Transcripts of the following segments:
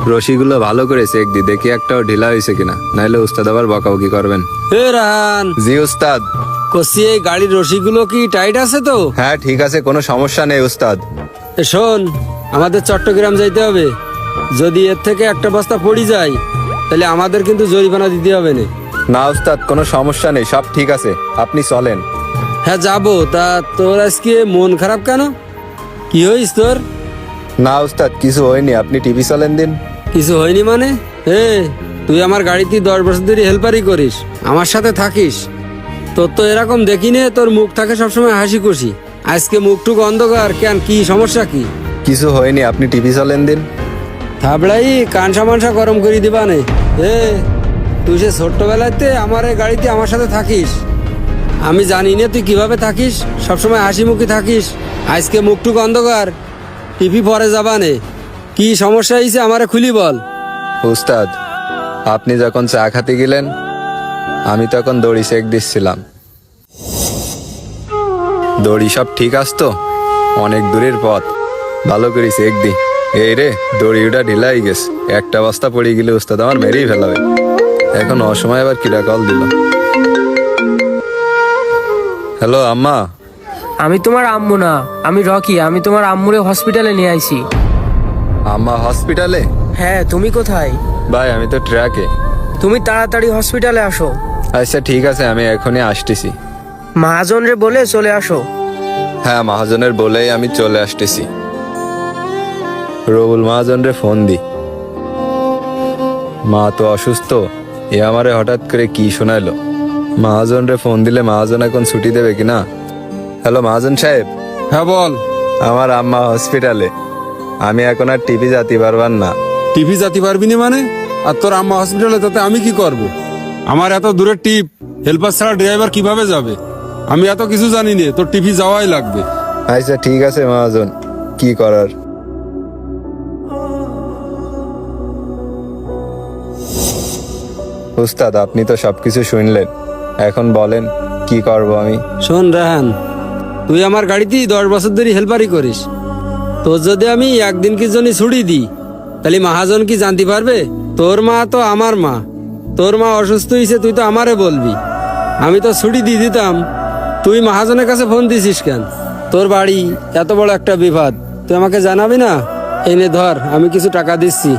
রশিগুলো ভালো করে চেক দি, দেখি একটাও ঢিলা হয়েছে কিনা, নাইলে উস্তাদ আবার বকাবকি করবেন। এ রাহান, জি উস্তাদ। কষি এই গাড়ির রশিগুলো কি টাইট আছে তো? হ্যাঁ ঠিক আছে, কোনো সমস্যা নেই উস্তাদ। এ শোন, আমাদের চট্টগ্রাম যাইতে হবে। যদি এর থেকে একটা বস্তা পড়ে যায় তাহলে আমাদের কিন্তু জরিমানা দিতে হবে না। না উস্তাদ, কোনো সমস্যা নেই, সব ঠিক আছে, আপনি চলেন। হ্যাঁ যাবো। তা তোর আজকে মন খারাপ কেন? কি হইস তোর? না উস্তাদ, কিছু হয়নি, আপনি টিভি চলেন দিন। কিছু হয়নি মানে? তুই আমার গাড়িতে 10 বছর ধরে হেল্পারই করিস, আমার সাথে থাকিস। তোর তো এরকম দেখিনি, তোর মুখ থাকে সবসময় হাসি খুশি। আজকে মুখটুক অন্ধকার কেন? কি সমস্যা কি? কিছু হয়নি, আপনি টিভি চলেন দিন। থাবড়াই কানসা মানসা গরম করে দিবা নে। তুই সে ছোট্টবেলাতে আমার এই গাড়িতে আমার সাথে থাকিস, আমি জানি না তুই কিভাবে থাকিস, সবসময় হাসি মুখে থাকিস। আজকে মুখটুক অন্ধকার, টিভি পরে যাবা নে। কি সমস্যা হয়েছে আমারে খুলি বল। উস্তাদ, আপনি যখন চা খাতে গেলেন আমি তখন দড়ি চেক দিচ্ছিলাম। দড়ি সব ঠিক আসতো, অনেক দূরের পথ, ভালো করে চেক দি। এই রে, দড়িটা ঢিলাই গেছে, একটা বস্তা পড়ে গেলে উস্তাদ আমার মেরেই ফেলাবে। এখন অসময় আবার কিরা কল দিল। হ্যালো আম্মা। আমি তোমার আম্মু না, আমি রকি। আমি তোমার আম্মুরে হসপিটালে নিয়ে আইছি। আম্মা হসপিটালে? হ্যাঁ, তুমি কোথায়? ভাই আমি তো ট্রাকে। তুমি তাড়াতাড়ি হসপিটালে আসো। আচ্ছা ঠিক আছে, আমি এখনই আসতেছি। মহাজন রে বলে চলে আসো। হ্যাঁ, মহাজনের বলেই আমি চলে আসতেছি। রবুল মহাজন রে ফোন দি। মা তো অসুস্থ, এ আমারে হঠাৎ করে কি শোনাইলো। মহাজন রে ফোন দিলে মহাজন এখন ছুটি দেবে কিনা। হ্যালো মহাজন সাহেব। হ্যাঁ বল। আমার আম্মা হসপিটালে, আমি এখন আর টিভি যাতে পারবার না। টিভি যাতে পারবি না মানে? আর তোর আম্মা হসপিটালে, তাতে আমি কি করব? আমার এত দূরের টিপ, হেল্পার ছাড়া ড্রাইভার কিভাবে যাবে? আমি এত কিছু জানি না, তোর টিভি যাওয়াই লাগবে। আচ্ছা ঠিক আছে মহাজন, কি করার। উস্তাদ আপনি তো সবকিছু শুনলেন, এখন বলেন কি করব আমি। শোন রাহান, তুই আমার গাড়িতে 10 বছর ধরে হেল্পারই করিস। তোর যদি আমি একদিন কি জন্য ছুটি দিই তাহলে মহাজন কি জানতে পারবে? তোর মা তো আমার মা, তোর মা অসুস্থ হয়েছে তুই তো আমারে বলবি। আমি তো ছুটি দিয়ে দিতাম, তুই মহাজনের কাছে ফোন দিছিস কেন? তোর বাড়ি এত বড় একটা বিপদ, তুই আমাকে জানাবি না? এনে ধর, আমি কিছু টাকা দিচ্ছি,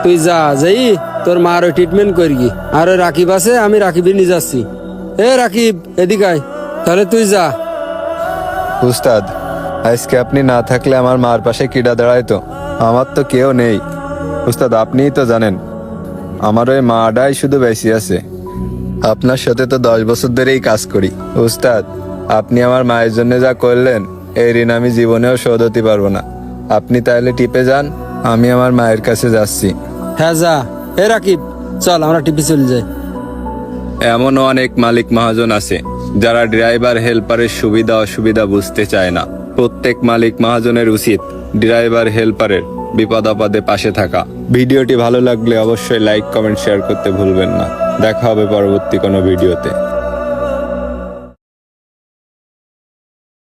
তুই যা, যাই তোর মার ওই ট্রিটমেন্ট করবি। আর ওই রাকিব আছে, আমি রাকিবই নিয়ে যাচ্ছি। রাকিব এদিকে আয়, তাহলে তুই যা। উস্তাদ আজকে আপনি না থাকলে আমার মার পাশে কিডা দাঁড়াইতো? আমার তো কেউ নেই। উস্তাদ আপনিই তো জানেন আমার ওই মাটাই শুধু বেশি আছে। আপনার সাথে তো 10 বছর ধরেই কাজ করি। উস্তাদ আপনি আমার মায়ের জন্য যা করলেন, এই ঋণ আমি জীবনেও শোধ হতে পারবো না। আপনি তাহলে টিপে যান, আমি আমার মায়ের কাছে যাচ্ছি। হ্যাঁ যা। রাকিব চল, আমরা টিপি চলে যাই। এমনও অনেক মালিক মহাজন আছে যারা ড্রাইভার হেল্পারের সুবিধা অসুবিধা বুঝতে চায় না। প্রত্যেক মালিক মহাজনের উচিত ড্রাইভার হেল্পারের বিপদ আপদে পাশে থাকা। ভিডিওটি ভালো লাগলে অবশ্যই লাইক কমেন্ট শেয়ার করতে ভুলবেন না। দেখা হবে পরবর্তী কোনো ভিডিওতে।